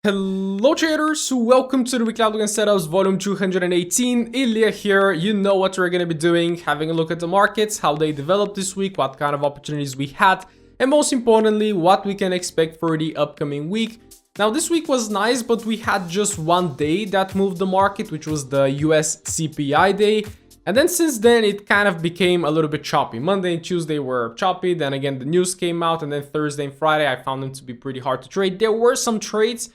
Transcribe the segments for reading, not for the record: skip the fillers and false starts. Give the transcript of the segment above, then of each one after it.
Hello traders, welcome to the weekly outlook and setups volume 218. Iliya here. You know what we're going to be doing, having a look at the markets, how they developed this week, what kind of opportunities we had, and most importantly, what we can expect for the upcoming week. Now this week was nice, but we had just one day that moved the market, which was the US CPI day. And then since then, it kind of became a little bit choppy. Monday and Tuesday were choppy. Then again, the news came out. And then Thursday and Friday, I found them to be pretty hard to trade. There were some trades.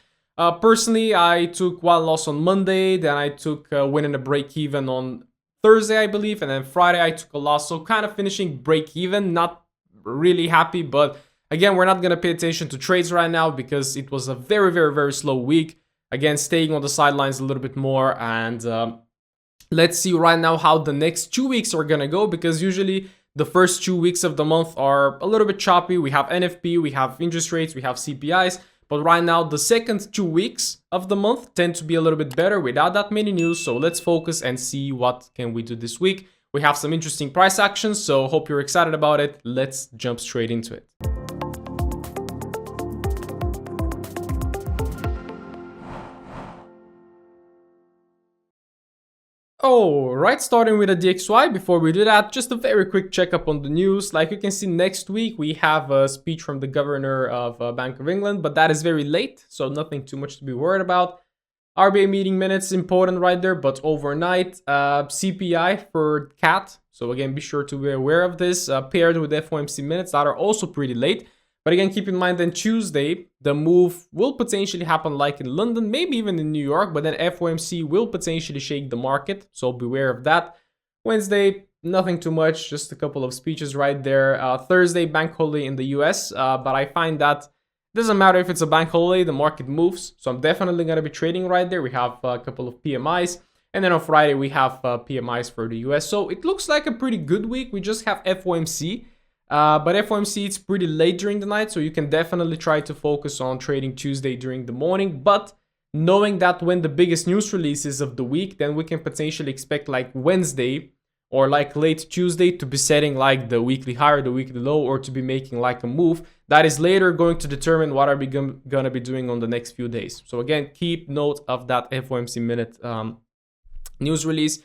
Personally, I took one loss on Monday. Then I took a win and a break even on Thursday, I believe. And then Friday, I took a loss. So kind of finishing break even. Not really happy. But again, we're not going to pay attention to trades right now because it was a very slow week. Again, staying on the sidelines a little bit more. And let's see right now how the next 2 weeks are gonna go, because usually the first 2 weeks of the month are a little bit choppy. We have NFP, we have interest rates, we have CPIs, but right now the second 2 weeks of the month tend to be a little bit better without that many news. So let's focus and see what can we do this week. We have some interesting price actions, so hope you're excited about it. Let's jump straight into it. Alright, starting with a DXY. Before we do that, just a very quick checkup on the news. Like you can see, next week we have a speech from the governor of Bank of England, but that is very late, so nothing too much to be worried about. RBA meeting minutes, important right there, but overnight, CPI for CAT. So again, be sure to be aware of this, paired with FOMC minutes that are also pretty late. But again, keep in mind then Tuesday, the move will potentially happen like in London, maybe even in New York, but then FOMC will potentially shake the market. So beware of that. Wednesday, nothing too much, just a couple of speeches right there. Thursday, bank holiday in the US, but I find that it doesn't matter if it's a bank holiday, the market moves. So I'm definitely going to be trading right there. We have a couple of PMIs. And then on Friday, we have PMIs for the US. So it looks like a pretty good week. We just have FOMC. But FOMC, it's pretty late during the night, so you can definitely try to focus on trading Tuesday during the morning. But knowing that when the biggest news releases of the week, then we can potentially expect like Wednesday or like late Tuesday to be setting like the weekly high or the weekly low, or to be making like a move that is later going to determine what are we gonna be doing on the next few days. So again, keep note of that FOMC minute news release.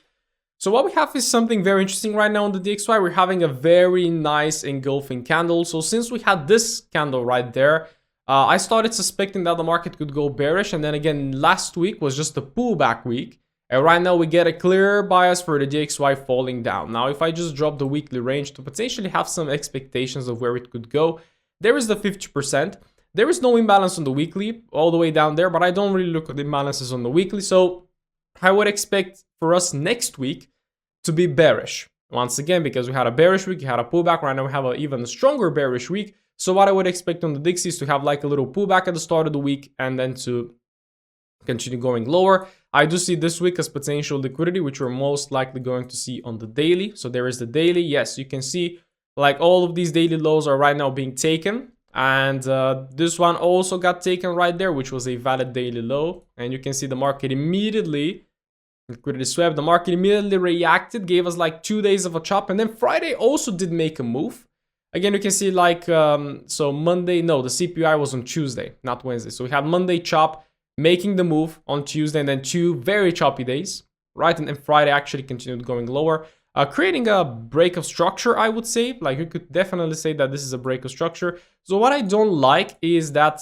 So what we have is something very interesting right now on the DXY. We're having a very nice engulfing candle. So since we had this candle right there, I started suspecting that the market could go bearish. And then again, last week was just a pullback week. And right now we get a clear bias for the DXY falling down. Now, if I just drop the weekly range to potentially have some expectations of where it could go, there is the 50%. There is no imbalance on the weekly all the way down there, but I don't really look at the imbalances on the weekly. So I would expect for us next week to be bearish once again, because we had a bearish week, you had a pullback. Right now we have an even stronger bearish week. So what I would expect on the DXY is to have like a little pullback at the start of the week and then to continue going lower. I do see this week as potential liquidity, which we're most likely going to see on the daily. So there is the daily. Yes, you can see like all of these daily lows are right now being taken. And this one also got taken right there, which was a valid daily low. And you can see the market immediately, liquidity swept, the market immediately reacted, gave us like 2 days of a chop. And then Friday also did make a move. Again, you can see like, so Monday, no, the CPI was on Tuesday, not Wednesday. So we had Monday chop, making the move on Tuesday, and then 2 very choppy days, right? And then Friday actually continued going lower. Creating a break of structure, I would say. Like you could definitely say that this is a break of structure. So what I don't like is that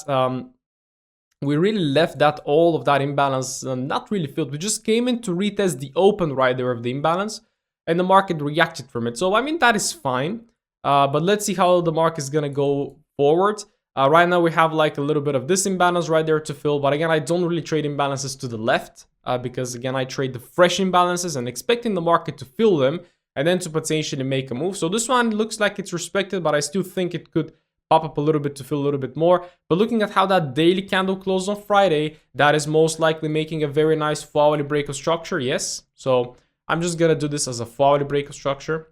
we really left that all of that imbalance not really filled. We just came in to retest the open right there of the imbalance, and the market reacted from it. So I mean, that is fine. But let's see how the market is gonna go forward. Right now we have like a little bit of this imbalance right there to fill. But again, I don't really trade imbalances to the left. Because again, I trade the fresh imbalances and expecting the market to fill them and then to potentially make a move. So this one looks like it's respected, but I still think it could pop up a little bit to fill a little bit more. But looking at how that daily candle closed on Friday, that is most likely making a very nice 4-hourly break of structure. Yes. So I'm just going to do this as a 4-hourly break of structure.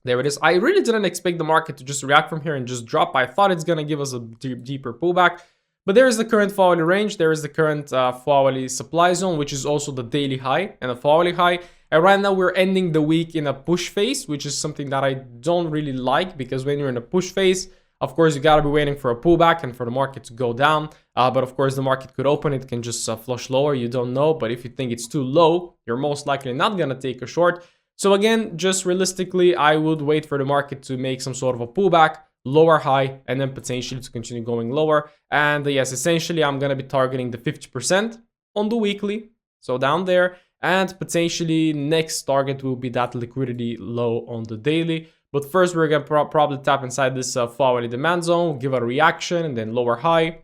There it is. I really didn't expect the market to just react from here and just drop. I thought it's going to give us a deeper pullback. But there is the current 4-hourly range. There is the current 4-hourly supply zone, which is also the daily high and the 4-hourly high. And right now we're ending the week in a push phase, which is something that I don't really like, because when you're in a push phase, of course, you got to be waiting for a pullback and for the market to go down. But of course, the market could open, it can just flush lower, you don't know. But if you think it's too low, you're most likely not gonna take a short. So again, just realistically, I would wait for the market to make some sort of a pullback, lower high, and then potentially to continue going lower. And yes, essentially, I'm gonna be targeting the 50% on the weekly, so down there. And potentially next target will be that liquidity low on the daily. But first, we're gonna probably tap inside this fall demand zone, give a reaction, and then lower high,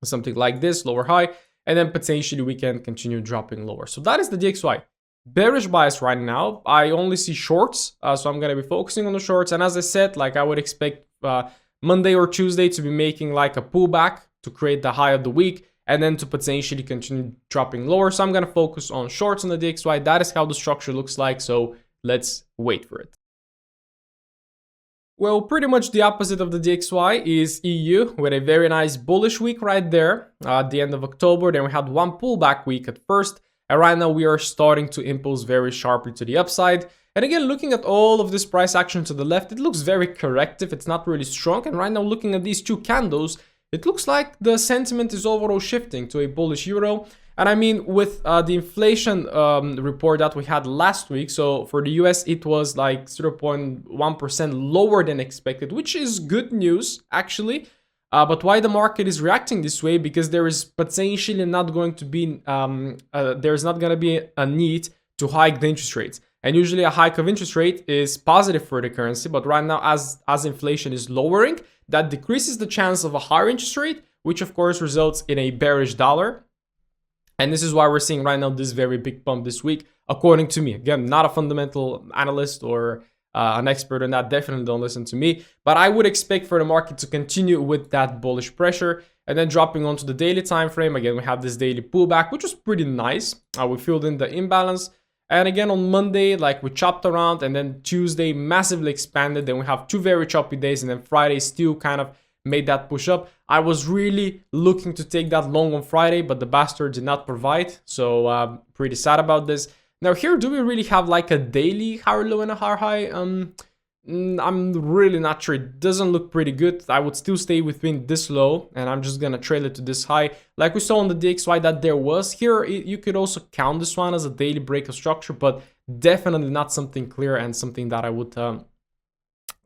something like this, lower high, and then potentially we can continue dropping lower. So that is the DXY. Bearish bias right now. I only see shorts, so I'm gonna be focusing on the shorts. And as I said, like I would expect Monday or Tuesday to be making like a pullback to create the high of the week, and then to potentially continue dropping lower. So I'm gonna focus on shorts on the DXY. That is how the structure looks like. So let's wait for it. Well, pretty much the opposite of the DXY is EU, with a very nice bullish week right there at the end of October. Then we had one pullback week at first, and right now we are starting to impulse very sharply to the upside. And again, looking at all of this price action to the left, it looks very corrective. It's not really strong. And right now, looking at these two candles, it looks like the sentiment is overall shifting to a bullish euro. And I mean, with the inflation report that we had last week, so for the US, it was like 0.1% lower than expected, which is good news, actually. But why the market is reacting this way? Because there is potentially not going to be, there's not going to be a need to hike the interest rates. And usually a hike of interest rate is positive for the currency. But right now, as inflation is lowering, that decreases the chance of a higher interest rate, which of course results in a bearish dollar. And this is why we're seeing right now this very big pump this week, according to me. Again, not a fundamental analyst or an expert on that. Definitely don't listen to me. But I would expect for the market to continue with that bullish pressure. And then dropping onto the daily time frame. Again, we have this daily pullback, which was pretty nice. We filled in the imbalance. And again, on Monday, like we chopped around. And then Tuesday massively expanded. Then we have two very choppy days. And then Friday still kind of made that push up. I was really looking to take that long on Friday, but the bastard did not provide. So pretty sad about this. Now here, do we really have like a daily higher low and a higher high? I'm really not sure. It doesn't look pretty good. I would still stay within this low, and I'm just gonna trail it to this high. Like we saw on the DXY that there was. Here, you could also count this one as a daily break of structure, but definitely not something clear and something that I would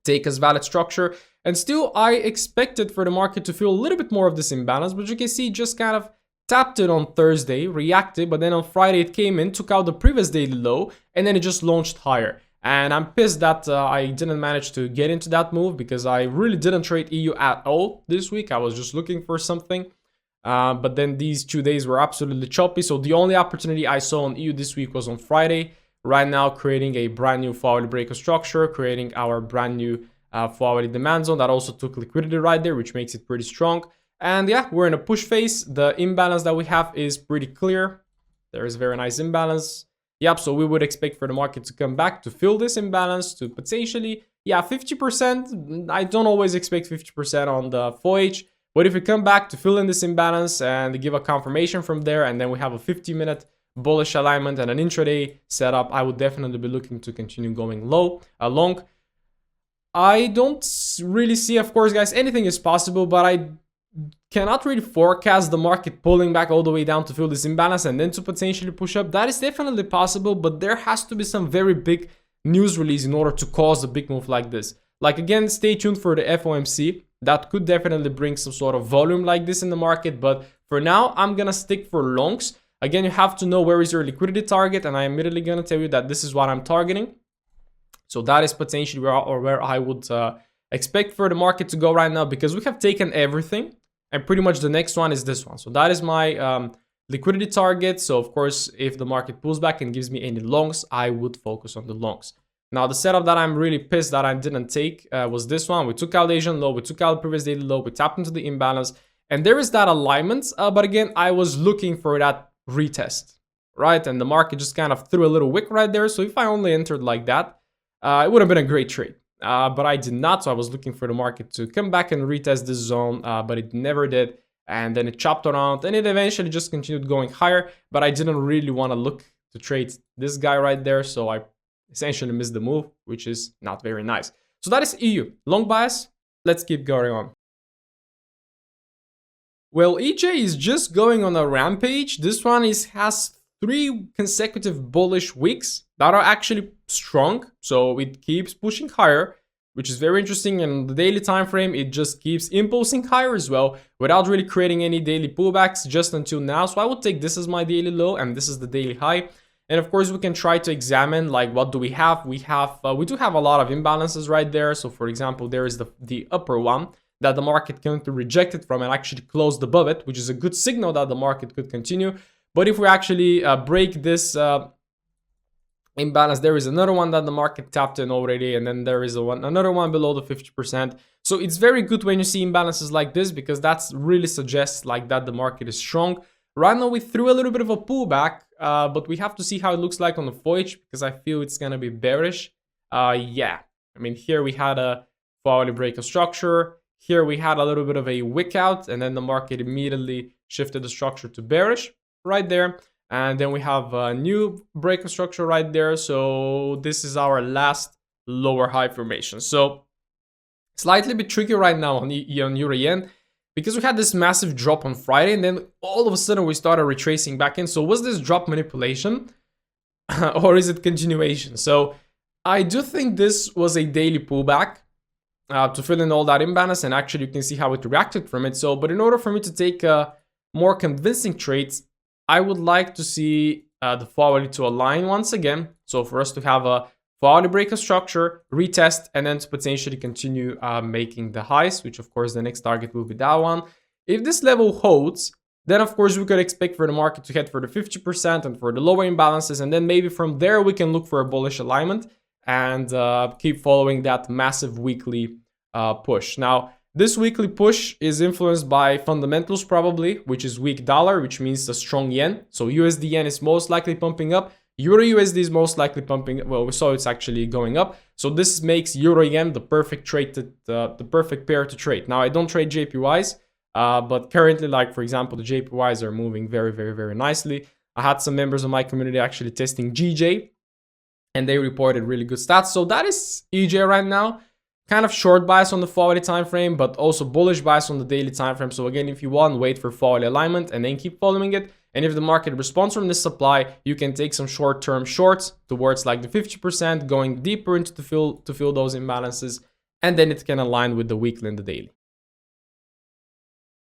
take as valid structure. And still, I expected for the market to feel a little bit more of this imbalance, but you can see just kind of tapped it on Thursday, reacted, but then on Friday it came in, took out the previous daily low, and then it just launched higher. And I'm pissed that I didn't manage to get into that move, because I really didn't trade EU at all this week. I was just looking for something. But then these 2 days were absolutely choppy. So the only opportunity I saw on EU this week was on Friday. Right now, creating a brand new forward breaker structure, creating our brand new forward demand zone that also took liquidity right there, which makes it pretty strong. And yeah, we're in a push phase. The imbalance that we have is pretty clear. There is a very nice imbalance. Yep, so we would expect for the market to come back to fill this imbalance to potentially, yeah, 50%. I don't always expect 50% on the FOH, but if we come back to fill in this imbalance and give a confirmation from there, and then we have a 50-minute bullish alignment and an intraday setup, I would definitely be looking to continue going long. I don't really see, of course, guys, anything is possible, but I cannot really forecast the market pulling back all the way down to fill this imbalance and then to potentially push up. That is definitely possible, but there has to be some very big news release in order to cause a big move like this. Like, again, stay tuned for the FOMC. That could definitely bring some sort of volume like this in the market, but for now, I'm gonna stick for longs. Again, you have to know where is your liquidity target, and I'm immediately gonna tell you that this is what I'm targeting. So that is potentially where I would expect for the market to go right now, because we have taken everything. And pretty much the next one is this one. So that is my liquidity target. So of course, if the market pulls back and gives me any longs, I would focus on the longs. Now, the setup that I'm really pissed that I didn't take was this one. We took out Asian low, we took out previous daily low, we tapped into the imbalance. And there is that alignment. But again, I was looking for that retest, right? And the market just kind of threw a little wick right there. So if I only entered like that, it would have been a great trade. But I did not, so I was looking for the market to come back and retest this zone, but it never did. And then it chopped around, and it eventually just continued going higher, but I didn't really want to look to trade this guy right there, so I essentially missed the move, which is not very nice. So that is EU. Long bias, let's keep going on. Well, EJ is just going on a rampage. This one has 3 consecutive bullish weeks that are actually strong. So it keeps pushing higher, which is very interesting. And the daily time frame, it just keeps impulsing higher as well without really creating any daily pullbacks just until now. So I would take this as my daily low and this is the daily high. And of course, we can try to examine like what do we have. We do have a lot of imbalances right there. So for example, there is the upper one that the market came to reject it from and actually closed above it, which is a good signal that the market could continue. But if we actually break this imbalance, there is another one that the market tapped in already, and then there is another one below the 50%. So it's very good when you see imbalances like this because that's really suggests like that the market is strong. Right now we threw a little bit of a pullback, but we have to see how it looks like on the Forex because I feel it's gonna be bearish. Yeah, I mean here we had a hourly break of structure. Here we had a little bit of a wick out, and then the market immediately shifted the structure to bearish right there. And then we have a new break of structure right there. So this is our last lower high formation. So slightly bit tricky right now on Euro Yen because we had this massive drop on Friday, and then all of a sudden we started retracing back in. So was this drop manipulation or is it continuation? So I do think this was a daily pullback. To fill in all that imbalance, and actually you can see how it reacted from it. So, but in order for me to take more convincing trades, I would like to see the hourly to align once again. So for us to have a hourly break of structure, retest, and then to potentially continue making the highs, which of course the next target will be that one. If this level holds, then of course we could expect for the market to head for the 50% and for the lower imbalances, and then maybe from there we can look for a bullish alignment and keep following that massive weekly push. Now, this weekly push is influenced by fundamentals probably, which is weak dollar, which means a strong yen. So USD yen is most likely pumping up. Euro USD is most likely pumping. Well, we saw it's actually going up. So this makes Euro yen the perfect trade, the perfect pair to trade. Now, I don't trade JPYs, but currently, like for example, the JPYs are moving very, very, very nicely. I had some members of my community actually testing GJ, and they reported really good stats. So that is EJ right now. Kind of short bias on the hourly time frame, but also bullish bias on the daily time frame. So again, if you want, wait for hourly alignment and then keep following it. And if the market responds from this supply, you can take some short-term shorts towards like the 50%, going deeper into the fill to fill those imbalances, and then it can align with the weekly and the daily.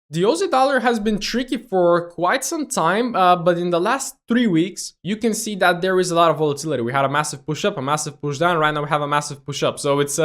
The Aussie dollar has been tricky for quite some time, but in the last 3 weeks, you can see that there is a lot of volatility. We had a massive push up, a massive push down. Right now we have a massive push up. So it's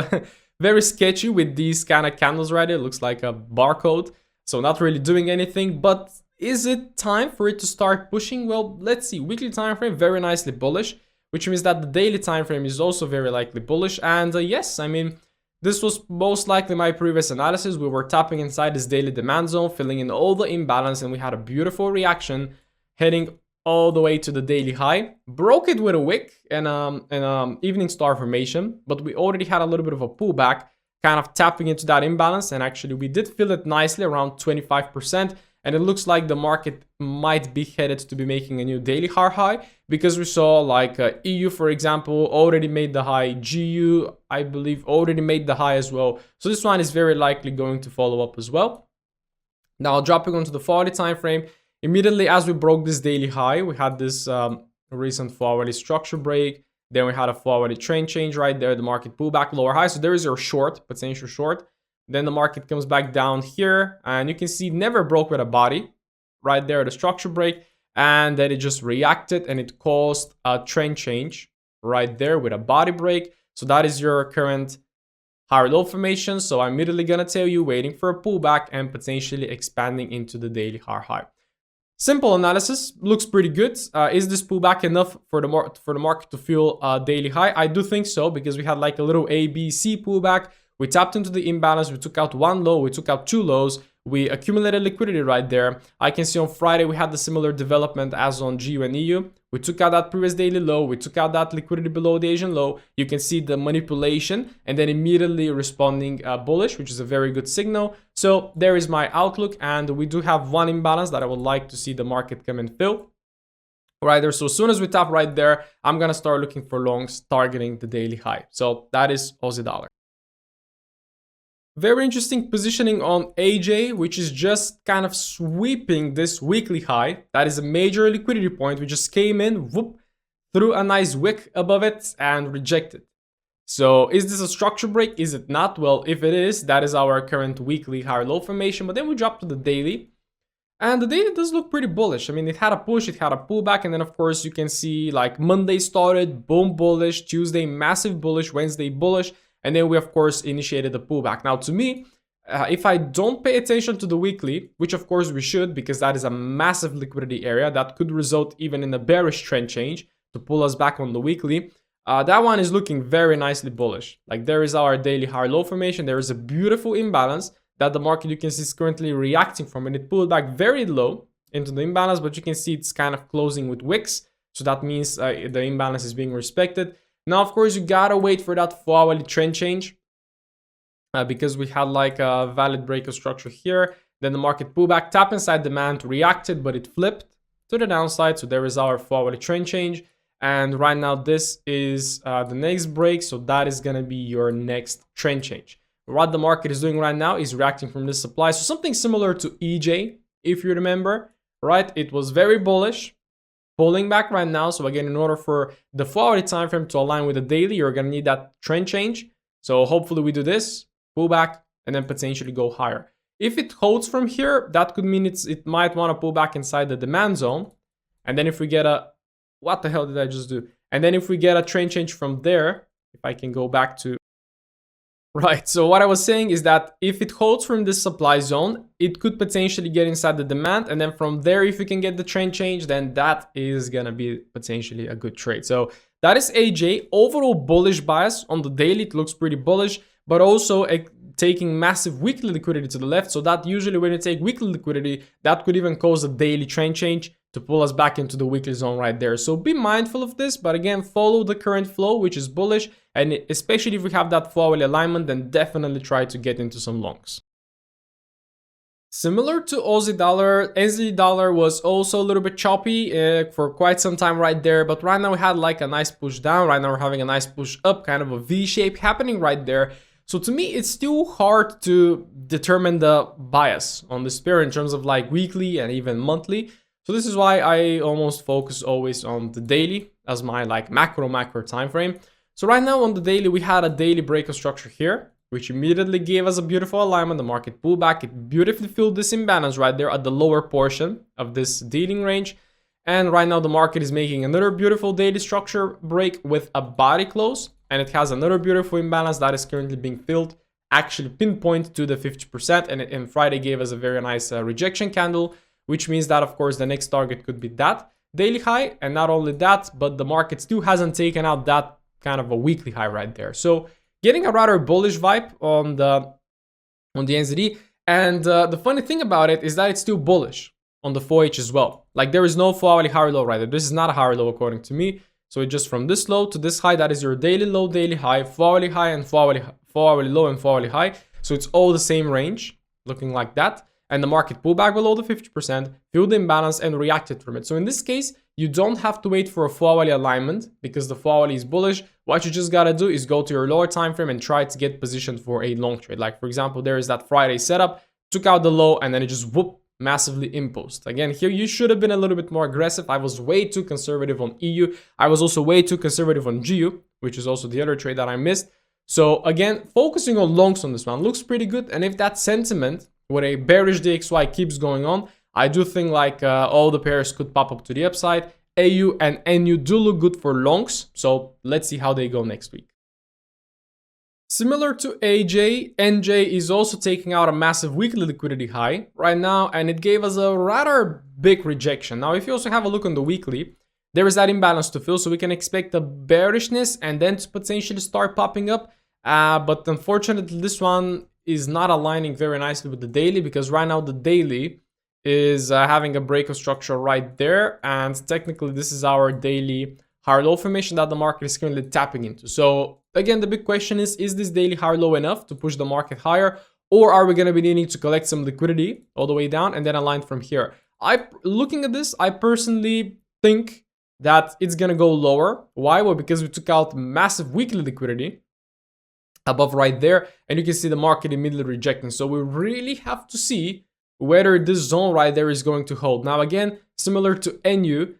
very sketchy with these kind of candles right here. It looks like a barcode. So not really doing anything, but is it time for it to start pushing? Well, let's see. Weekly time frame, very nicely bullish, which means that the daily time frame is also very likely bullish. And yes, I mean, this was most likely my previous analysis. We were tapping inside this daily demand zone, filling in all the imbalance, and we had a beautiful reaction heading all the way to the daily high. Broke it with a wick and evening star formation, but we already had a little bit of a pullback, kind of tapping into that imbalance, and actually we did fill it nicely around 25%. And it looks like the market might be headed to be making a new daily high because we saw like EU, for example, already made the high. GU, I believe, already made the high as well. So this one is very likely going to follow up as well. Now, dropping onto the 40 time frame, immediately as we broke this daily high, we had this recent hourly structure break. Then we had a hourly trend change right there. The market pulled back lower high. So there is your short, potential short. Then the market comes back down here, and you can see never broke with a body right there, the structure break, and then it just reacted and it caused a trend change right there with a body break. So that is your current higher low formation. So I'm immediately gonna tell you, waiting for a pullback and potentially expanding into the daily high. Simple analysis, looks pretty good. Is this pullback enough for the market to feel a daily high? I do think so, because we had like a little ABC pullback. We tapped into the imbalance, we took out one low, we took out two lows, we accumulated liquidity right there. I can see on Friday we had the similar development as on GU and EU. We took out that previous daily low, we took out that liquidity below the Asian low. You can see the manipulation and then immediately responding bullish, which is a very good signal. So there is my outlook, and we do have one imbalance that I would like to see the market come and fill right there. So as soon as we tap right there, I'm gonna start looking for longs targeting the daily high. So that is Aussie dollar. Very interesting positioning on AJ, which is just kind of sweeping this weekly high. That is a major liquidity point. We just came in, whoop, threw a nice wick above it and rejected. So is this a structure break? Is it not? Well, if it is, that is our current weekly higher low formation. But then we drop to the daily. And the daily does look pretty bullish. I mean, it had a push, it had a pullback. And then, of course, you can see like Monday started, boom, bullish. Tuesday, massive bullish. Wednesday, bullish. And then we, of course, initiated the pullback. Now, to me, if I don't pay attention to the weekly, which of course we should, because that is a massive liquidity area that could result even in a bearish trend change to pull us back on the weekly, that one is looking very nicely bullish. Like there is our daily higher low formation. There is a beautiful imbalance that the market, you can see, is currently reacting from, and it pulled back very low into the imbalance, but you can see it's kind of closing with wicks. So that means the imbalance is being respected. Now, of course, you gotta wait for that 4-hourly trend change because we had like a valid break of structure here. Then the market pullback, tap inside demand, reacted, but it flipped to the downside. So there is our 4-hourly trend change. And right now, this is the next break. So that is gonna be your next trend change. What the market is doing right now is reacting from this supply. So something similar to EJ, if you remember, right? It was very bullish, pulling back right now. So again, in order for the 4-hourly time frame to align with the daily, you're going to need that trend change. So hopefully we do this, pull back, and then potentially go higher. If it holds from here, that could mean it might want to pull back inside the demand zone. And then if we get a, what the hell did I just do? And then if we get a trend change from there, if I can go back to, right, so what I was saying is that if it holds from this supply zone, it could potentially get inside the demand. And then from there, if you can get the trend change, then that is going to be potentially a good trade. So that is AJ. Overall bullish bias on the daily. It looks pretty bullish, but also taking massive weekly liquidity to the left. So that usually when you take weekly liquidity, that could even cause a daily trend change to pull us back into the weekly zone right there. So be mindful of this, but again, follow the current flow, which is bullish. And especially if we have that 4-hourly alignment, then definitely try to get into some longs. Similar to Aussie dollar, NZ dollar was also a little bit choppy for quite some time right there. But right now we had like a nice push down. Right now we're having a nice push up, kind of a V shape happening right there. So to me, it's still hard to determine the bias on this pair in terms of like weekly and even monthly. So this is why I almost focus always on the daily as my like macro time frame. So right now on the daily, we had a daily break of structure here, which immediately gave us a beautiful alignment. The market pulled back. It beautifully filled this imbalance right there at the lower portion of this dealing range. And right now the market is making another beautiful daily structure break with a body close. And it has another beautiful imbalance that is currently being filled, actually pinpoint to the 50%. And Friday gave us a very nice rejection candle, which means that, of course, the next target could be that daily high. And not only that, but the market still hasn't taken out that kind of a weekly high right there. So getting a rather bullish vibe on the NZD. And the funny thing about it is that it's still bullish on the 4H as well. Like there is no 4-hourly higher low right there. This is not a higher low according to me. So it's just from this low to this high, that is your daily low, daily high, 4-hourly high, and 4-hourly low and 4-hourly high. So it's all the same range, looking like that. And the market pulled back below the 50%, filled the imbalance, and reacted from it. So in this case, you don't have to wait for a 4-hourly alignment because the 4-hourly is bullish. What you just gotta do is go to your lower time frame and try to get positioned for a long trade. Like for example, there is that Friday setup, took out the low, and then it just whoop, massively imposed. Again, here you should have been a little bit more aggressive. I was way too conservative on EU. I was also way too conservative on GU, which is also the other trade that I missed. So again, focusing on longs on this one looks pretty good. And if that sentiment with a bearish DXY keeps going on, I do think like all the pairs could pop up to the upside. AU and NU do look good for longs. So let's see how they go next week. Similar to AJ, NJ is also taking out a massive weekly liquidity high right now, and it gave us a rather big rejection. Now, if you also have a look on the weekly, there is that imbalance to fill, so we can expect a bearishness and then to potentially start popping up. But unfortunately, this one is not aligning very nicely with the daily because right now the daily is having a break of structure right there, and technically this is our daily higher low formation that the market is currently tapping into. So again, the big question is this daily higher low enough to push the market higher, or are we going to be needing to collect some liquidity all the way down and then align from here? Looking at this, I personally think that it's going to go lower. Why? Well, because we took out massive weekly liquidity above right there, and you can see the market immediately rejecting. So we really have to see whether this zone right there is going to hold. Now again, similar to NU,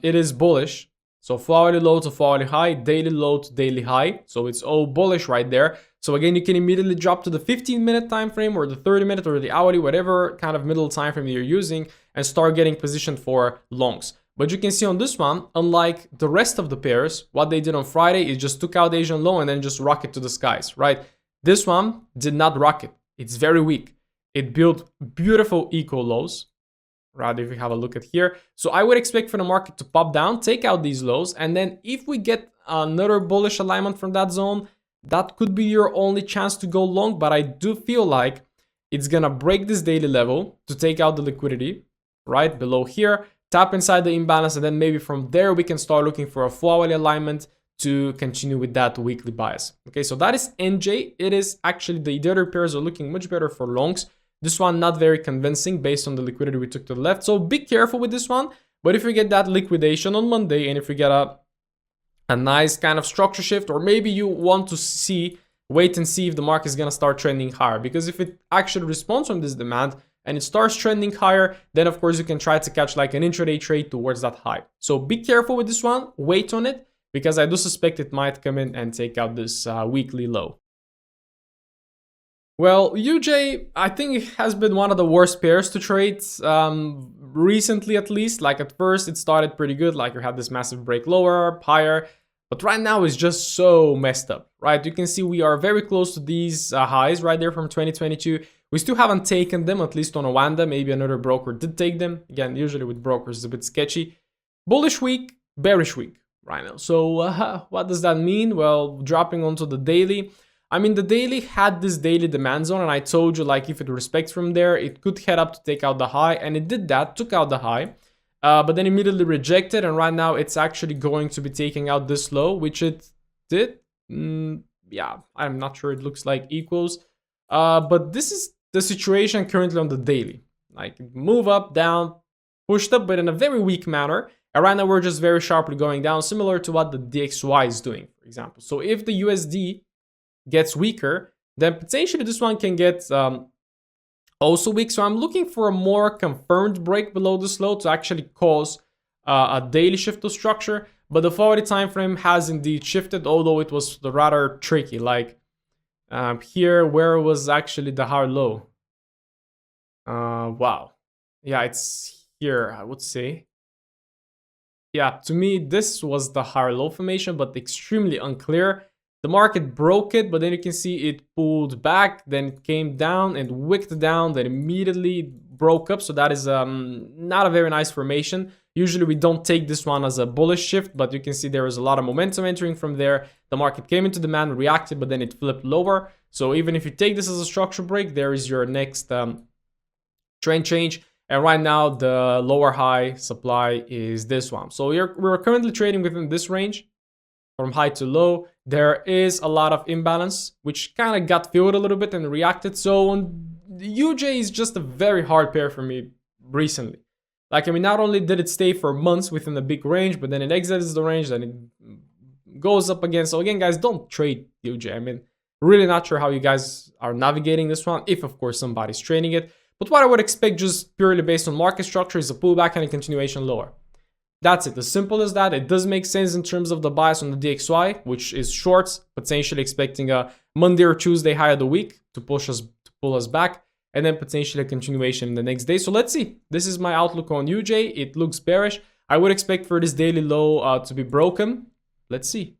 it is bullish. So hourly low to hourly high, daily low to daily high. So it's all bullish right there. So again, you can immediately drop to the 15-minute time frame or the 30-minute or the hourly, whatever kind of middle time frame you're using, and start getting positioned for longs. But you can see on this one, unlike the rest of the pairs, what they did on Friday is just took out Asian low and then just rocket to the skies, right? This one did not rocket. It's very weak. It built beautiful equal lows, right? If you have a look at here. So I would expect for the market to pop down, take out these lows, and then if we get another bullish alignment from that zone, that could be your only chance to go long. But I do feel like it's gonna break this daily level to take out the liquidity, right? Below here, tap inside the imbalance, and then maybe from there we can start looking for a 4-hourly alignment to continue with that weekly bias. Okay, so that is NJ. It is actually the other pairs are looking much better for longs. This one not very convincing based on the liquidity we took to the left. So be careful with this one. But if we get that liquidation on Monday, and if we get a nice kind of structure shift, or maybe you want to wait and see if the market is going to start trending higher, because if it actually responds from this demand and it starts trending higher, then of course you can try to catch like an intraday trade towards that high. So be careful with this one, wait on it, because I do suspect it might come in and take out this weekly low. Well, UJ, I think it has been one of the worst pairs to trade recently, at least. Like at first it started pretty good, like you had this massive break lower, higher, but right now it's just so messed up, right? You can see we are very close to these highs right there from 2022. We still haven't taken them, at least on Oanda. Maybe another broker did take them. Again, usually with brokers it's a bit sketchy. Bullish week, bearish week right now. So what does that mean? Well, dropping onto the daily. I mean, the daily had this daily demand zone, and I told you, like, if it respects from there, it could head up to take out the high, and it did that, took out the high, but then immediately rejected, and right now it's actually going to be taking out this low, which it did. Yeah, I'm not sure it looks like equals, but this is the situation currently on the daily. Like, move up, down, pushed up, but in a very weak manner, and right now we're just very sharply going down, similar to what the DXY is doing, for example. So if the USD gets weaker, then potentially this one can get also weak. So I'm looking for a more confirmed break below this low to actually cause a daily shift of structure. But the 4-hourly time frame has indeed shifted, although it was rather tricky. Like here, where was actually the higher low? Wow. Yeah, it's here, I would say. Yeah, to me, this was the higher low formation, but extremely unclear. The market broke it, but then you can see it pulled back, then it came down and wicked down, then immediately broke up. So that is not a very nice formation. Usually we don't take this one as a bullish shift, but you can see there is a lot of momentum entering from there. The market came into demand, reacted, but then it flipped lower. So even if you take this as a structure break, there is your next trend change. And right now the lower high supply is this one. So we're currently trading within this range. From high to low, there is a lot of imbalance, which kind of got filled a little bit and reacted. So UJ is just a very hard pair for me recently. Like, I mean, not only did it stay for months within the big range, but then it exits the range, then it goes up again. So again, guys, don't trade UJ. I mean, really not sure how you guys are navigating this one, if of course somebody's trading it. But what I would expect just purely based on market structure is a pullback and a continuation lower. That's it, as simple as that. It does make sense in terms of the bias on the DXY, which is shorts, potentially expecting a Monday or Tuesday high of the week to pull us back, and then potentially a continuation the next day. So let's see. This is my outlook on UJ. It looks bearish. I would expect for this daily low to be broken. Let's see.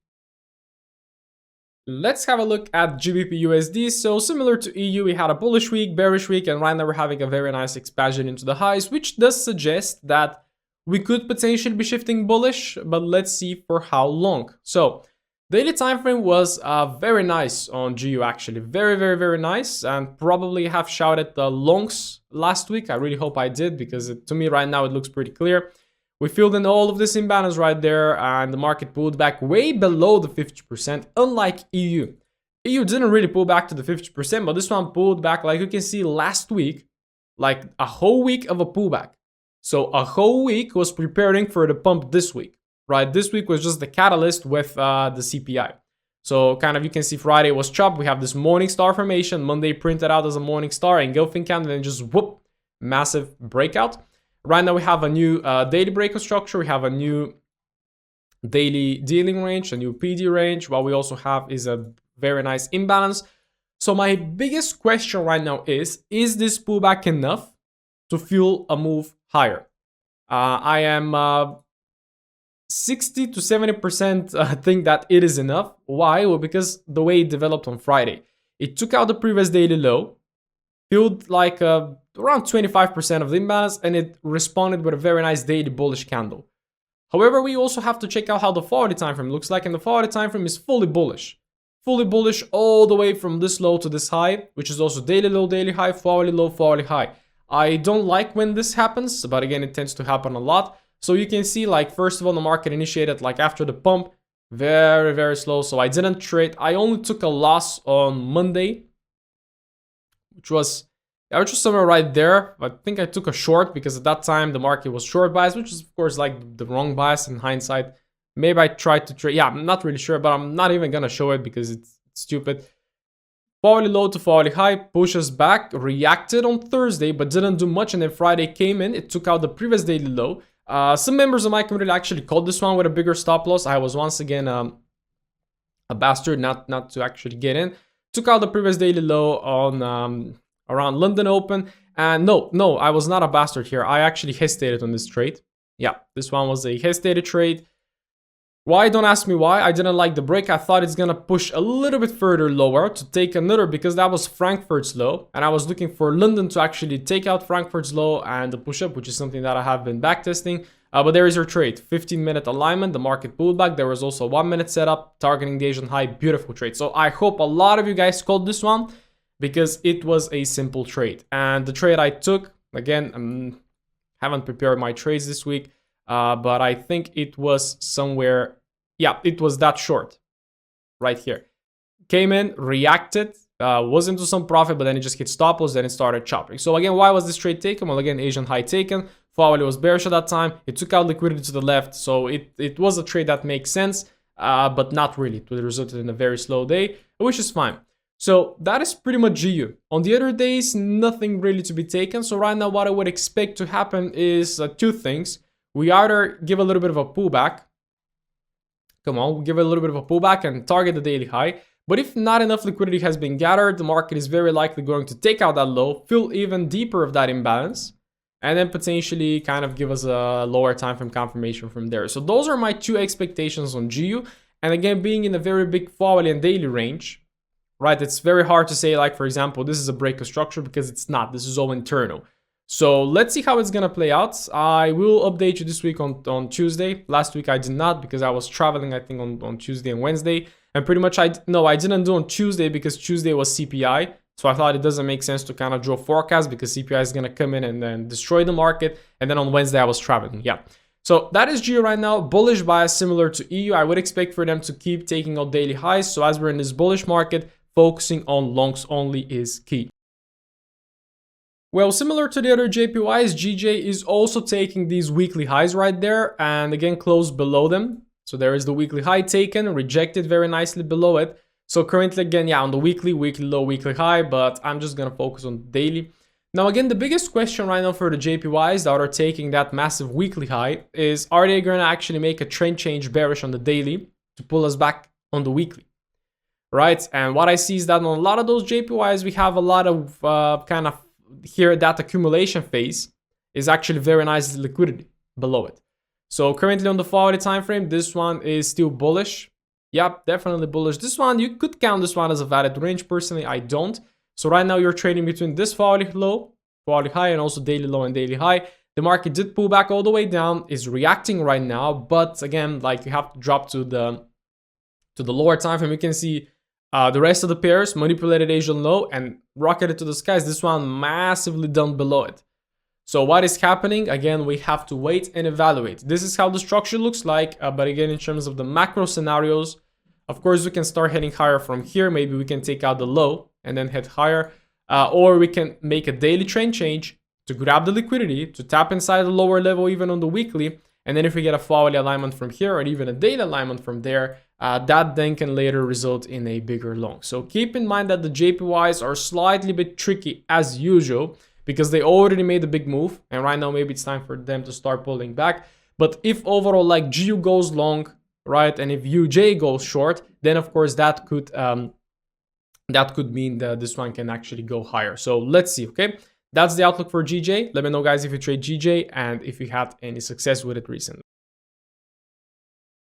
Let's have a look at GBP USD. So similar to EU, we had a bullish week, bearish week, and right now we're having a very nice expansion into the highs, which does suggest that we could potentially be shifting bullish, but let's see for how long. So daily time frame was very nice on GU, actually. Very, very, very nice, and probably have shouted the longs last week. I really hope I did, because to me right now it looks pretty clear. We filled in all of this imbalance right there, and the market pulled back way below the 50%, unlike EU. EU didn't really pull back to the 50%, but this one pulled back, like you can see last week, like a whole week of a pullback. So a whole week was preparing for the pump this week, right? This week was just the catalyst with the CPI. So kind of you can see Friday was chopped. We have this morning star formation. Monday printed out as a morning star, engulfing candle, and just whoop, massive breakout. Right now we have a new daily breakout structure. We have a new daily dealing range, a new PD range. What we also have is a very nice imbalance. So my biggest question right now is this pullback enough to fuel a move higher? I am 60 to 70% think that it is enough. Why? Well, because the way it developed on Friday, it took out the previous daily low, filled like around 25% of the imbalance, and it responded with a very nice daily bullish candle. However, we also have to check out how the 40 time frame looks like, and the 40 time frame is fully bullish all the way from this low to this high, which is also daily low, daily high, 40 low, 40 high. I don't like when this happens, but again, it tends to happen a lot. So you can see, like, first of all, the market initiated like after the pump, very, very slow. So I didn't trade. I only took a loss on Monday, which was somewhere right there. I think I took a short because at that time the market was short bias, which is of course like the wrong bias in hindsight. Maybe I tried to trade. Yeah, I'm not really sure, but I'm not even gonna show it because it's stupid. 40 low to 40 high, pushes back, reacted on Thursday, but didn't do much. And then Friday came in, it took out the previous daily low. Some members of my community actually called this one with a bigger stop loss. I was once again a bastard not to actually get in. Took out the previous daily low on around London Open. And no, I was not a bastard here. I actually hesitated on this trade. Yeah, this one was a hesitated trade. Why? Don't ask me why. I didn't like the break. I thought it's gonna push a little bit further lower to take another, because that was Frankfurt's low, and I was looking for London to actually take out Frankfurt's low and the push up, which is something that I have been backtesting. But there is your trade, 15-minute alignment. The market pulled back. There was also 1-minute setup targeting the Asian high. Beautiful trade. So I hope a lot of you guys called this one because it was a simple trade. And the trade I took, again, haven't prepared my trades this week. But I think it was somewhere, yeah, it was that short right here. Came in, reacted, was into some profit, but then it just hit stop loss, then it started chopping. So again, why was this trade taken? Well, again, Asian high taken. Forex was bearish at that time. It took out liquidity to the left. So it was a trade that makes sense, but not really. It resulted in a very slow day, which is fine. So that is pretty much GU. On the other days, nothing really to be taken. So right now, what I would expect to happen is two things. We either give a little bit of a pullback. Come on, we give a little bit of a pullback and target the daily high. But if not enough liquidity has been gathered, the market is very likely going to take out that low, fill even deeper of that imbalance, and then potentially kind of give us a lower time frame confirmation from there. So those are my two expectations on GU. And again, being in a very big hourly and daily range, right? It's very hard to say, like, for example, this is a breakout structure, because it's not. This is all internal. So let's see how it's gonna play out. I will update you this week on Tuesday. Last week I did not because I was traveling, I think, on Tuesday and Wednesday. And pretty much I didn't do on Tuesday because Tuesday was CPI. So I thought it doesn't make sense to kind of draw forecast because CPI is gonna come in and then destroy the market. And then on Wednesday I was traveling, yeah. So that is GU right now. Bullish bias similar to EU. I would expect for them to keep taking out daily highs. So as we're in this bullish market, focusing on longs only is key. Well, similar to the other JPYs, GJ is also taking these weekly highs right there, and again closed below them. So there is the weekly high taken, rejected very nicely below it. So currently, again, yeah, on the weekly low, weekly high, but I'm just gonna focus on daily. Now, again, the biggest question right now for the JPYs that are taking that massive weekly high is, are they gonna actually make a trend change bearish on the daily to pull us back on the weekly? Right? And what I see is that on a lot of those JPYs, we have a lot of kind of here, that accumulation phase is actually very nice liquidity below it. So currently on the 40 time frame, this one is still bullish. Yep, definitely bullish. This one, you could count this one as a valid range. Personally, I don't. So right now you're trading between this 40 low, 40 high, and also daily low and daily high. The market did pull back all the way down, is reacting right now, but again, like, you have to drop to the lower time frame. You can see the rest of the pairs manipulated Asian low and rocketed to the skies. This one massively down below it. So what is happening? Again, we have to wait and evaluate. This is how the structure looks like. But again, in terms of the macro scenarios, of course, we can start heading higher from here. Maybe we can take out the low and then head higher. Or we can make a daily trend change to grab the liquidity, to tap inside the lower level even on the weekly. And then if we get a hourly alignment from here or even a daily alignment from there, that then can later result in a bigger long. So keep in mind that the JPYs are slightly bit tricky as usual because they already made a big move, and right now maybe it's time for them to start pulling back. But if overall like GU goes long, right, and if UJ goes short, then of course that could mean that this one can actually go higher. So let's see. Okay, that's the outlook for GJ. Let me know, guys, if you trade GJ and if you had any success with it recently.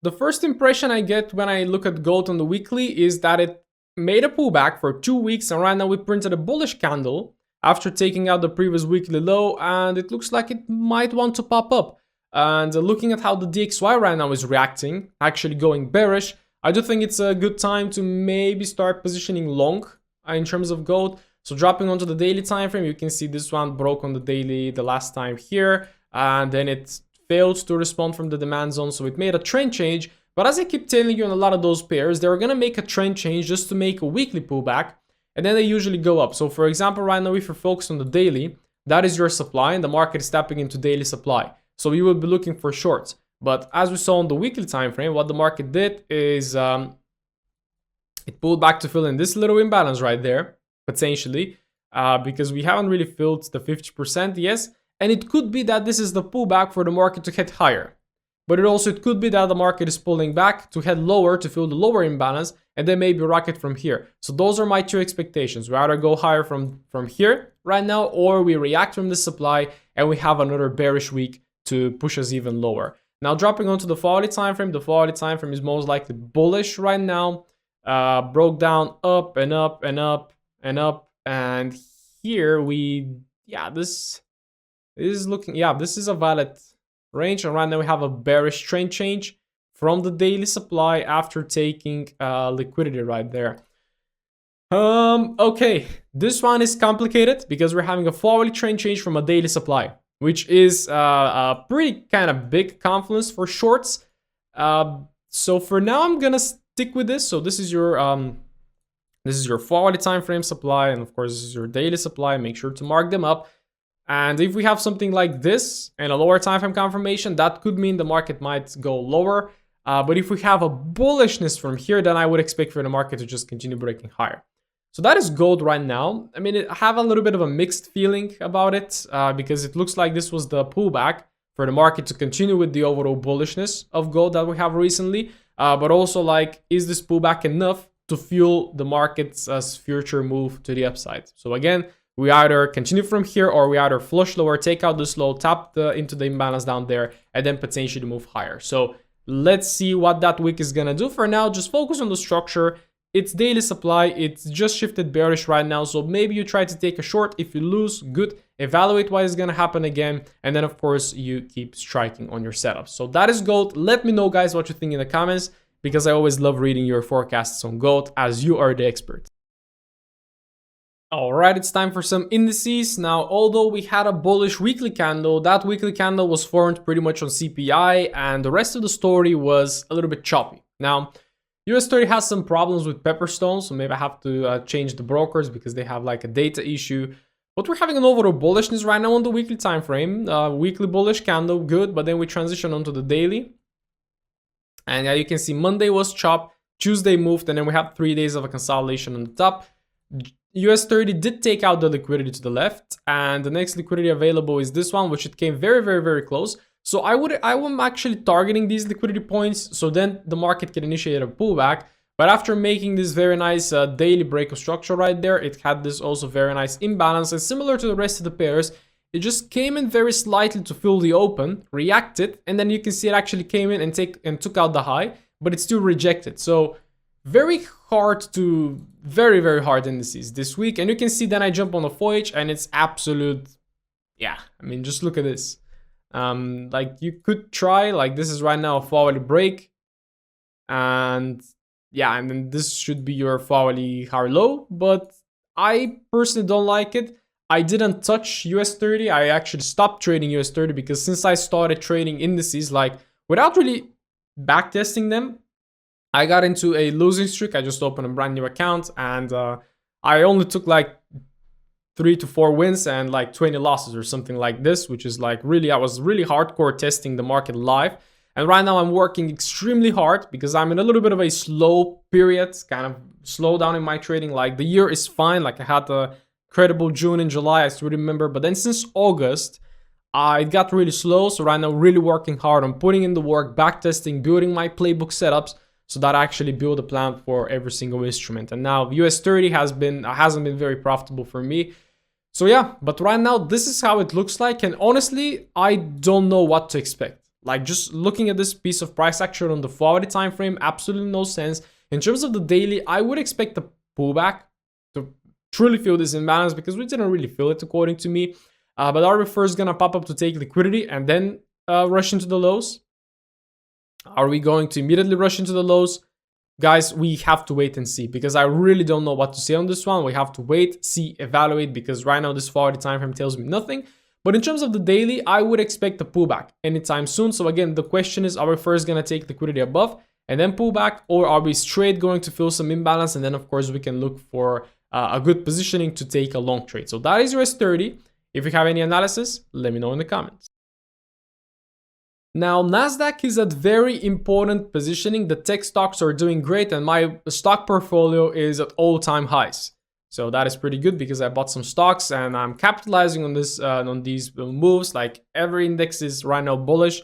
The first impression I get when I look at gold on the weekly is that it made a pullback for 2 weeks, and right now we printed a bullish candle after taking out the previous weekly low, and it looks like it might want to pop up. And looking at how the DXY right now is reacting, actually going bearish, I do think it's a good time to maybe start positioning long in terms of gold. So dropping onto the daily time frame, you can see this one broke on the daily the last time here, and then it failed to respond from the demand zone, so it made a trend change. But as I keep telling you on a lot of those pairs, they're gonna make a trend change just to make a weekly pullback, and then they usually go up. So for example, right now if you're focused on the daily, that is your supply, and the market is tapping into daily supply, so you will be looking for shorts. But as we saw on the weekly time frame, what the market did is it pulled back to fill in this little imbalance right there, potentially, because we haven't really filled the 50%, yes. And it could be that this is the pullback for the market to head higher. But it could be that the market is pulling back to head lower to fill the lower imbalance, and then maybe rocket from here. So those are my two expectations. We either go higher from here right now, or we react from the supply and we have another bearish week to push us even lower. Now dropping onto the hourly time frame, the hourly time frame is most likely bullish right now. Broke down up and up and up and up, and here this is looking, this is a valid range, and right now we have a bearish trend change from the daily supply after taking liquidity right there. Okay, this one is complicated because we're having a hourly trend change from a daily supply, which is a pretty kind of big confluence for shorts. So for now I'm gonna stick with this. So this is your hourly time frame supply, and of course this is your daily supply. Make sure to mark them up. And if we have something like this and a lower time frame confirmation, that could mean the market might go lower. But if we have a bullishness from here, then I would expect for the market to just continue breaking higher. So that is gold right now. I mean, I have a little bit of a mixed feeling about it because it looks like this was the pullback for the market to continue with the overall bullishness of gold that we have recently. But also, like, is this pullback enough to fuel the market's future move to the upside? So again, we either continue from here, or we either flush lower, take out this low, tap into the imbalance down there, and then potentially move higher. So let's see what that wick is gonna do. For now, just focus on the structure. It's daily supply. It's just shifted bearish right now, so maybe you try to take a short. If you lose, good. Evaluate what is gonna happen again, and then of course you keep striking on your setup. So that is gold. Let me know, guys, what you think in the comments, because I always love reading your forecasts on gold, as you are the expert. Alright, it's time for some indices. Now, although we had a bullish weekly candle, that weekly candle was formed pretty much on CPI, and the rest of the story was a little bit choppy. Now, US 30 has some problems with Pepperstone, so maybe I have to change the brokers because they have like a data issue. But we're having an overall bullishness right now on the weekly time frame. Weekly bullish candle, good, but then we transition onto the daily. And you can see Monday was chopped, Tuesday moved, and then we have 3 days of a consolidation on the top. US 30 did take out the liquidity to the left, and the next liquidity available is this one, which it came very, very, very close. So I'm actually targeting these liquidity points, so then the market can initiate a pullback. But after making this very nice daily break of structure right there, it had this also very nice imbalance, and similar to the rest of the pairs, it just came in very slightly to fill the open, reacted, and then you can see it actually came in and took out the high, but it still rejected. So very hard indices this week. And you can see then I jump on the FOIH, and it's absolute, I mean, just look at this. Like, you could try, like, this is right now a hourly break, and and then this should be your hourly high low, but I personally don't like it. I didn't touch US 30. I actually stopped trading US 30 because since I started trading indices, like, without really backtesting them, I got into a losing streak. I just opened a brand new account, and I only took like 3 to 4 wins and like 20 losses or something like this, which is like really, I was really hardcore testing the market live. And right now I'm working extremely hard because I'm in a little bit of a slow period, kind of slow down in my trading. Like the year is fine. Like I had a credible June and July, I still remember. But then since August, it got really slow. So right now really working hard on putting in the work, back testing, building my playbook setups so that I actually build a plan for every single instrument. And now US 30 hasn't been very profitable for me. So yeah, but right now this is how it looks like. And honestly, I don't know what to expect. Like just looking at this piece of price action on the 40 time frame, absolutely no sense. In terms of the daily, I would expect a pullback to truly feel this imbalance because we didn't really feel it according to me. But are we first gonna pop up to take liquidity and then rush into the lows? Are we going to immediately rush into the lows? Guys, we have to wait and see because I really don't know what to say on this one. We have to wait, see, evaluate because right now this 40 time frame tells me nothing. But in terms of the daily, I would expect a pullback anytime soon. So again, the question is, are we first going to take liquidity above and then pull back, or are we straight going to fill some imbalance? And then of course we can look for a good positioning to take a long trade. So that is US 30. If you have any analysis, let me know in the comments. Now, Nasdaq is at very important positioning. The tech stocks are doing great and my stock portfolio is at all-time highs. So that is pretty good because I bought some stocks and I'm capitalizing on this on these moves. Like every index is right now bullish.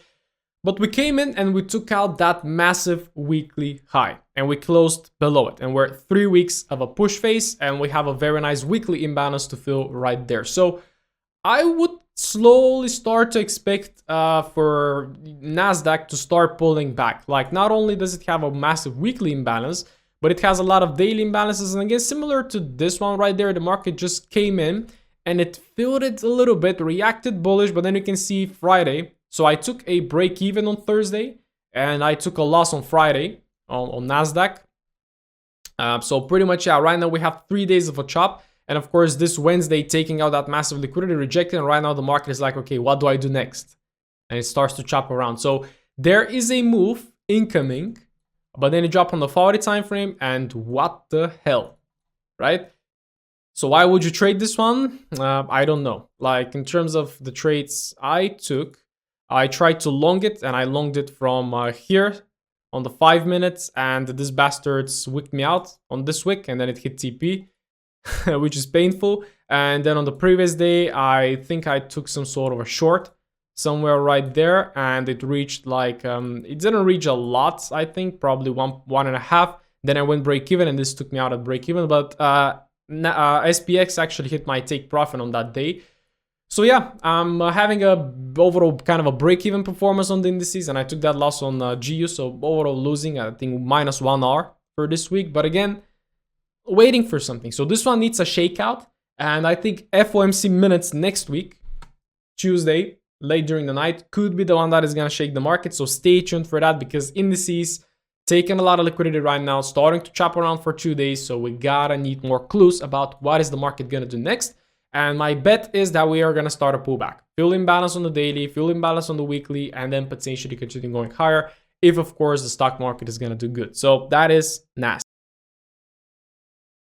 But we came in and we took out that massive weekly high and we closed below it. And we're at 3 weeks of a push phase and we have a very nice weekly imbalance to fill right there. So I would slowly start to expect for Nasdaq to start pulling back. Like not only does it have a massive weekly imbalance, but it has a lot of daily imbalances. And again, similar to this one right there, the market just came in and it filled it a little bit, reacted bullish, but then you can see Friday. So I took a break even on Thursday and I took a loss on Friday on Nasdaq. So pretty much, yeah, right now we have 3 days of a chop. And of course, this Wednesday taking out that massive liquidity rejected. And right now the market is like, okay, what do I do next? And it starts to chop around. So there is a move incoming, but then it dropped on the 40 time frame. And what the hell, right? So why would you trade this one? I don't know. Like in terms of the trades I took, I tried to long it and I longed it from here on the 5 minutes. And this bastard's wicked me out on this wick and then it hit TP. Which is painful. And then on the previous day, I think I took some sort of a short somewhere right there, and it reached like it didn't reach a lot. I think probably one and a half. Then I went break even, and this took me out at break even. But SPX actually hit my take profit on that day. So yeah, I'm having a overall kind of a break even performance on the indices, and I took that loss on GU. So overall losing, I think -1 R for this week. But again, waiting for something. So this one needs a shakeout, and I think FOMC minutes next week, Tuesday, late during the night, could be the one that is going to shake the market. So stay tuned for that because indices taking a lot of liquidity right now, starting to chop around for 2 days. So we gotta need more clues about what is the market going to do next. And my bet is that we are going to start a pullback, fill imbalance on the daily, fill imbalance on the weekly, and then potentially continue going higher if of course the stock market is going to do good. So that is Nasdaq.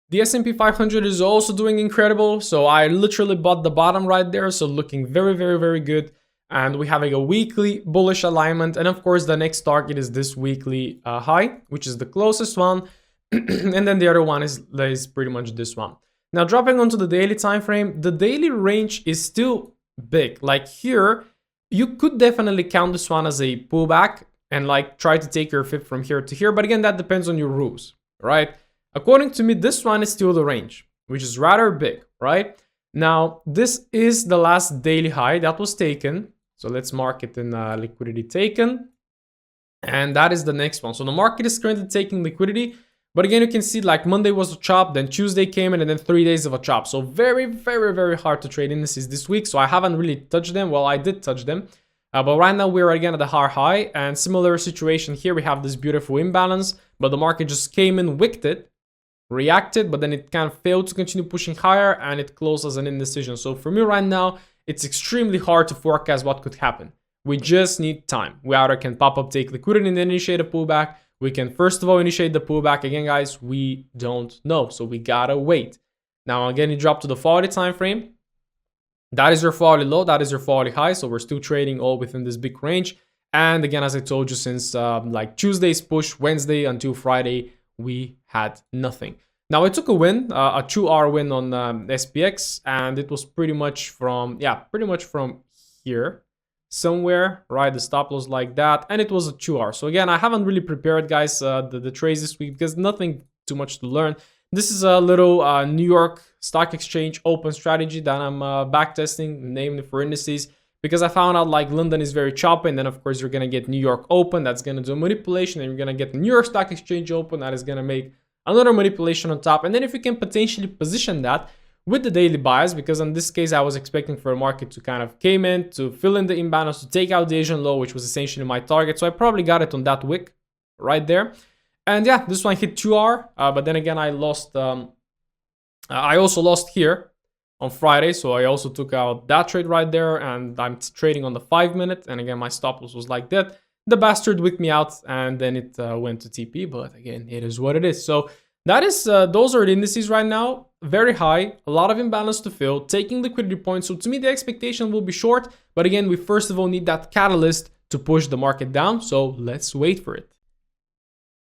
The S&P 500 is also doing incredible. So I literally bought the bottom right there. So looking very, very, very good. And we're having a weekly bullish alignment. And of course, the next target is this weekly high, which is the closest one. And then the other one is pretty much this one. Now, dropping onto the daily time frame, the daily range is still big. Like here, you could definitely count this one as a pullback and like try to take your fib from here to here. But again, that depends on your rules, right? According to me, this one is still the range, which is rather big, right? Now, this is the last daily high that was taken. So let's mark it in liquidity taken. And that is the next one. So the market is currently taking liquidity. But again, you can see like Monday was a chop, then Tuesday came in, and then 3 days of a chop. So very, very, very hard to trade indices this week. So I haven't really touched them. Well, I did touch them. But right now we're again at the high. And similar situation here. We have this beautiful imbalance. But the market just came in, wicked it, reacted, but then it kind of failed to continue pushing higher, and it closed as an indecision. So for me right now, it's extremely hard to forecast what could happen. We just need time. We either can pop up, take liquidity, and then initiate a pullback. We can first of all initiate the pullback. Again, guys, we don't know, so we gotta wait. Now again, it dropped to the 40 time frame. That is your 40 low, that is your 40 high. So we're still trading all within this big range. And again, as I told you, since like Tuesday's push, Wednesday until Friday, we had nothing. Now I took a win, a 2-hour win on SPX, and it was pretty much from here somewhere, right? The stop loss like that, and it was a 2-hour. So again, I haven't really prepared, guys, the trades this week because nothing too much to learn. This is a little New York Stock Exchange open strategy that I'm backtesting, namely for indices, because I found out like London is very choppy, and then of course you're gonna get New York open, that's gonna do manipulation, and you're gonna get the New York Stock Exchange open, that is gonna make another manipulation on top. And then if you can potentially position that with the daily bias, because in this case I was expecting for a market to kind of came in to fill in the imbalance, to take out the Asian low, which was essentially my target. So I probably got it on that wick right there. And yeah, this one hit 2R, but then again I lost. I also lost here on Friday, so I also took out that trade right there, and I'm trading on the 5-minute, and again my stop loss was like that. The bastard wicked me out, and then it went to TP, but again, it is what it is. So that is, those are the indices right now, very high, a lot of imbalance to fill, taking liquidity points. So to me, the expectation will be short, but again, we first of all need that catalyst to push the market down, so let's wait for it.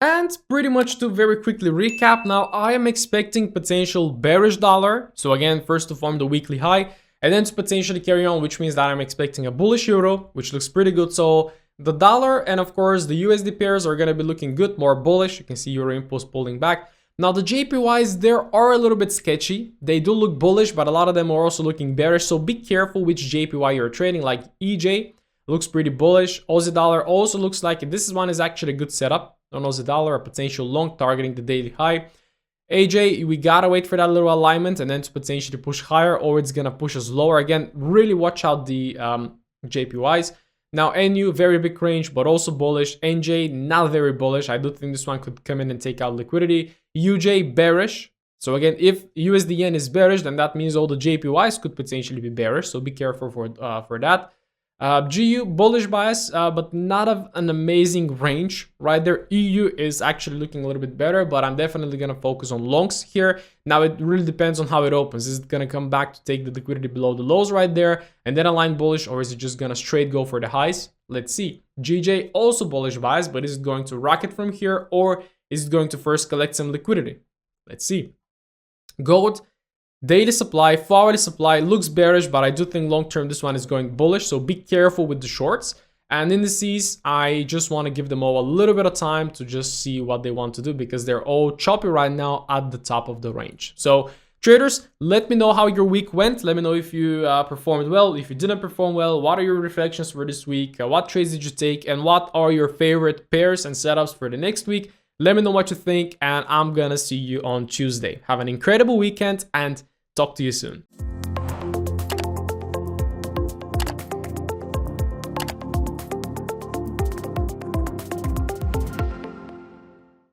And pretty much to very quickly recap, now I am expecting potential bearish dollar. So again, first to form the weekly high, and then to potentially carry on, which means that I'm expecting a bullish euro, which looks pretty good. So the dollar and of course the USD pairs are going to be looking good, more bullish. You can see Euro Impulse pulling back. Now the JPYs, they are a little bit sketchy. They do look bullish, but a lot of them are also looking bearish. So be careful which JPY you're trading. Like EJ looks pretty bullish. Aussie dollar also looks like it. This one is actually a good setup on Aussie dollar, a potential long targeting the daily high. AJ, we gotta wait for that little alignment and then to potentially push higher, or it's gonna push us lower. Again, really watch out the JPYs. Now NU, very big range, but also bullish. NJ, not very bullish. I do think this one could come in and take out liquidity. UJ, bearish. So again, if USD yen is bearish, then that means all the JPYs could potentially be bearish. So be careful for that. GU, bullish bias, but not of an amazing range right there. EU is actually looking a little bit better, but I'm definitely going to focus on longs here. Now it really depends on how it opens. Is it going to come back to take the liquidity below the lows right there and then align bullish, or is it just going to straight go for the highs? Let's see. GJ, also bullish bias, but is it going to rocket from here, or is it going to first collect some liquidity? Let's see. Gold, daily supply, 4-hourly supply looks bearish, but I do think long term this one is going bullish, so be careful with the shorts. And indices, I just want to give them all a little bit of time to just see what they want to do, because they're all choppy right now at the top of the range. So traders, let me know how your week went. Let me know if you performed well, if you didn't perform well. What are your reflections for this week? What trades did you take, and what are your favorite pairs and setups for the next week? Let me know what you think, and I'm gonna see you on Tuesday. Have an incredible weekend and talk to you soon.